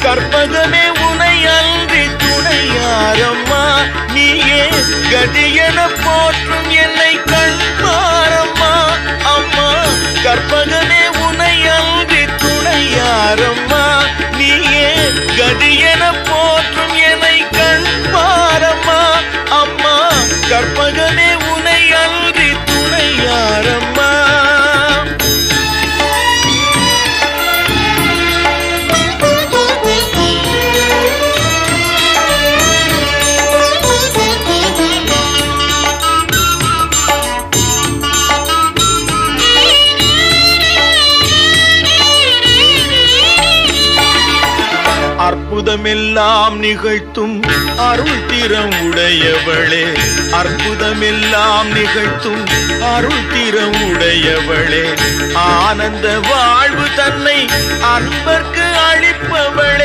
கற்பகமே உனை அன்றி துணையாரம்மா, நீயே கதியென போற்றும் என்னை கண்பாரம்மா. அம்மா கற்பகமே உனை அன்றி துணையாரம்மா, நீயே கதியென போற்றும் என்னை கண்பாரம்மா. அம்மா கற்பகமே உனை அன்றி துணையாரம்மா. அற்புதமெல்லாம் நிகழ்த்தும் அருள் திறம் உடையவளே, அற்புதமெல்லாம் நிகழ்த்தும் அருள் திறம் உடையவளே, ஆனந்த வாழ்வு தன்னை அன்பர்க்கு அளிப்பவளே,